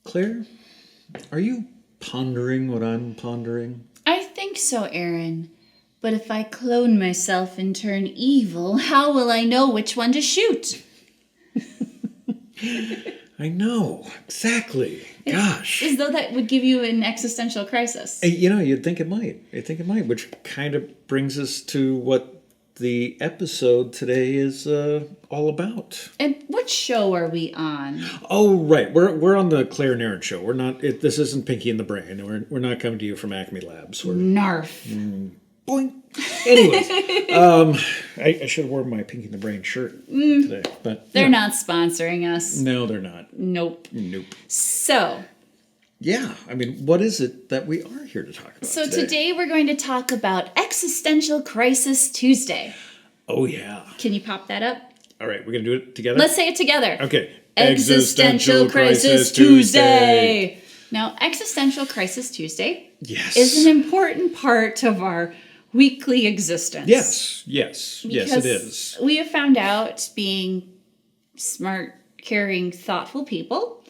Klaire, are you pondering what I'm pondering? I think so, Aaron. But if I clone myself and turn evil, how will I know which one to shoot? I know, exactly. Gosh. As though that would give you an existential crisis. You'd think it might. Which kind of brings us to what the episode today is all about. And what show are we on? Oh, right. We're on the Klaire and Aaron show. We're not. This isn't Pinky and the Brain. We're not coming to you from Acme Labs. Narf. Boing. Anyways, I should have worn my Pinky and the Brain shirt today, but They're not sponsoring us. No, they're not. Nope. So. Yeah, I mean, what is it that we are here to talk about So today we're going to talk about Existential Crisis Tuesday. Oh, yeah. Can you pop that up? All right, we're going to do it together? Let's say it together. Okay. Existential Crisis Tuesday. Now, Existential Crisis Tuesday is an important part of our weekly existence. Yes, it is. We have found out, being smart, caring, thoughtful people,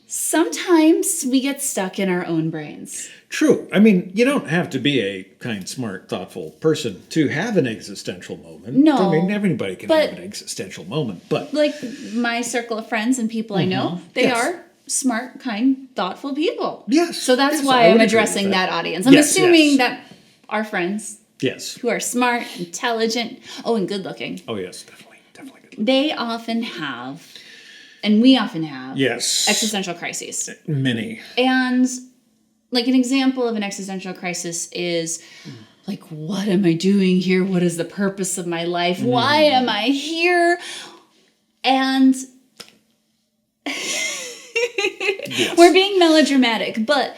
sometimes we get stuck in our own brains. True. I mean, you don't have to be a kind, smart, thoughtful person to have an existential moment. No. I mean, everybody can have an existential moment, but... Like my circle of friends and people I know, they are smart, kind, thoughtful people. Yes. So that's why I'm addressing that audience. I'm assuming that our friends who are smart, intelligent, and good looking. Oh, yes, definitely good looking. They often have, and we often have, existential crises. Many. And like an example of an existential crisis is like, what am I doing here? What is the purpose of my life? Why am I here? And we're being melodramatic, but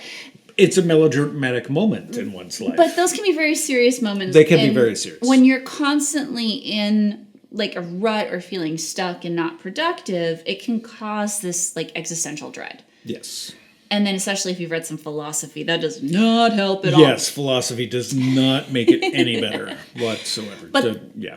it's a melodramatic moment in one's life. But those can be very serious moments. They can be very serious. When you're constantly in like a rut or feeling stuck and not productive, it can cause this like existential dread. Yes. And then especially if you've read some philosophy, that does not help at all. Yes, philosophy does not make it any better whatsoever. But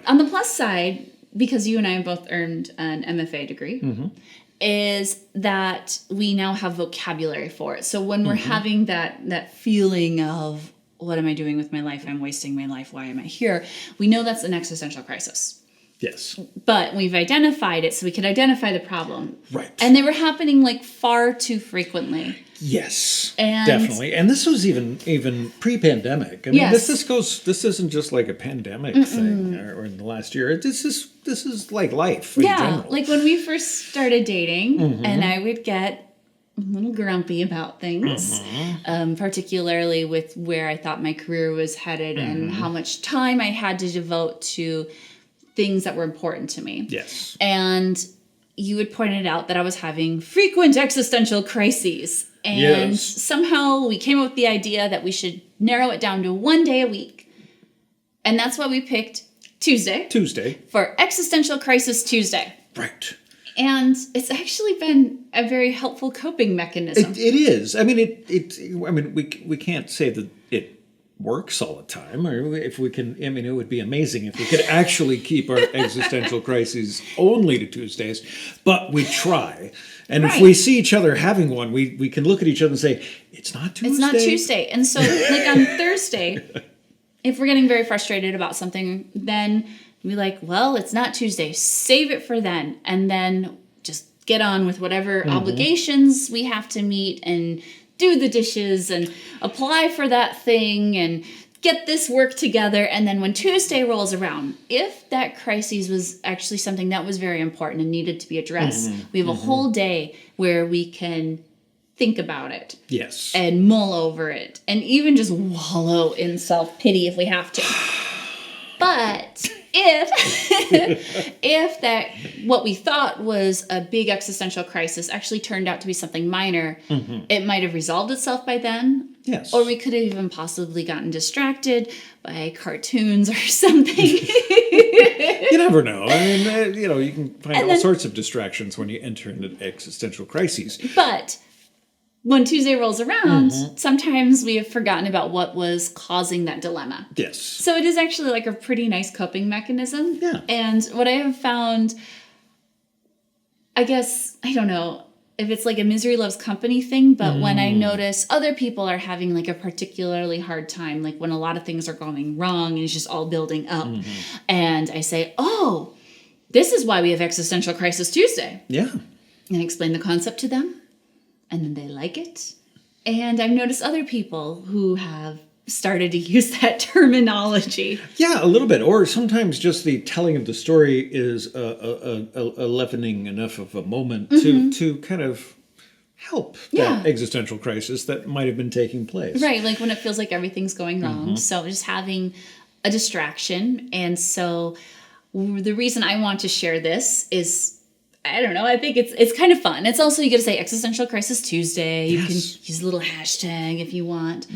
on the plus side, because you and I have both earned an MFA degree, is that we now have vocabulary for it. So when we're having that feeling of, what am I doing with my life? I'm wasting my life. Why am I here? We know that's an existential crisis. Yes. But we've identified it so we could identify the problem. Right. And they were happening like far too frequently. Yes, definitely. And this was even pre-pandemic. I mean, this isn't just like a pandemic thing or in the last year. This is like life in general. Like when we first started dating and I would get a little grumpy about things, particularly with where I thought my career was headed and how much time I had to devote to things that were important to me. Yes. And you had pointed out that I was having frequent existential crises. And somehow we came up with the idea that we should narrow it down to one day a week. And that's why we picked Tuesday. For Existential Crisis Tuesday. Right. And it's actually been a very helpful coping mechanism. It is. I mean, we can't say that it works all the time, or if we can. I mean, it would be amazing if we could actually keep our existential crises only to Tuesdays, but we try. And if we see each other having one, we can look at each other and say, it's not Tuesday. It's not Tuesday. And so, like on Thursday, if we're getting very frustrated about something, then we're like, well, it's not Tuesday. Save it for then. And then just get on with whatever obligations we have to meet and do the dishes and apply for that thing and get this work together. And then when Tuesday rolls around, if that crisis was actually something that was very important and needed to be addressed, we have a whole day where we can think about it. Yes. And mull over it. And even just wallow in self-pity if we have to. But if that what we thought was a big existential crisis actually turned out to be something minor, it might have resolved itself by then. Yes. Or we could have even possibly gotten distracted by cartoons or something. You never know. I mean, you can find all sorts of distractions when you enter into existential crises. But when Tuesday rolls around, sometimes we have forgotten about what was causing that dilemma. Yes. So it is actually like a pretty nice coping mechanism. Yeah. And what I have found, I guess, I don't know, if it's like a misery loves company thing, but when I notice other people are having like a particularly hard time, like when a lot of things are going wrong and it's just all building up, and I say, oh, this is why we have Existential Crisis Tuesday. Yeah. And I explain the concept to them, and then they like it. And I've noticed other people who have started to use that terminology. Yeah, a little bit. Or sometimes just the telling of the story is a leavening enough of a moment to kind of help that existential crisis that might have been taking place. Right, like when it feels like everything's going wrong. So just having a distraction. And so the reason I want to share this is, I don't know, I think it's kind of fun. It's also, you get to say Existential Crisis Tuesday. You can use a little hashtag if you want.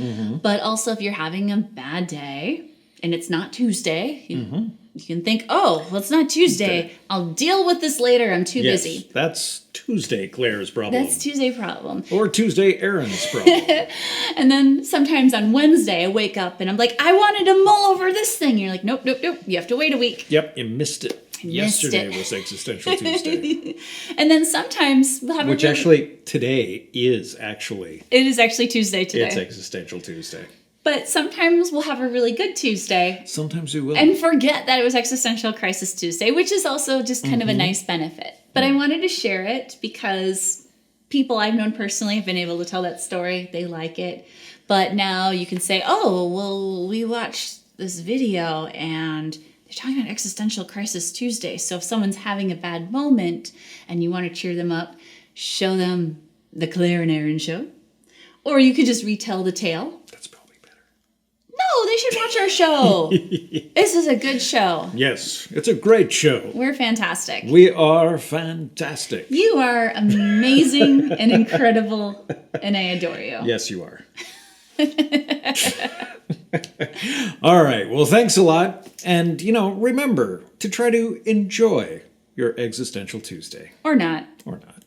But also if you're having a bad day and it's not Tuesday, you can think, oh, well, it's not Tuesday. I'll deal with this later. I'm too busy. That's Tuesday Klaire's problem. That's Tuesday problem. Or Tuesday Aaron's problem. And then sometimes on Wednesday I wake up and I'm like, I wanted to mull over this thing. And you're like, nope. You have to wait a week. Yep, you missed it. Yesterday was Existential Tuesday. And then sometimes we'll have Which actually, today is actually... It is actually Tuesday today. It's Existential Tuesday. But sometimes we'll have a really good Tuesday. Sometimes we will. And forget that it was Existential Crisis Tuesday, which is also just kind of a nice benefit. But I wanted to share it because people I've known personally have been able to tell that story. They like it. But now you can say, oh, well, we watched this video and... they're talking about Existential Crisis Tuesday. So if someone's having a bad moment and you want to cheer them up, show them the Klaire and Aaron show. Or you could just retell the tale. That's probably better. No, they should watch our show. This is a good show. Yes, it's a great show. We're fantastic. We are fantastic. You are amazing and incredible, and I adore you. Yes, you are. All right. Well, thanks a lot. And, remember to try to enjoy your Existential Tuesday. Or not. Or not.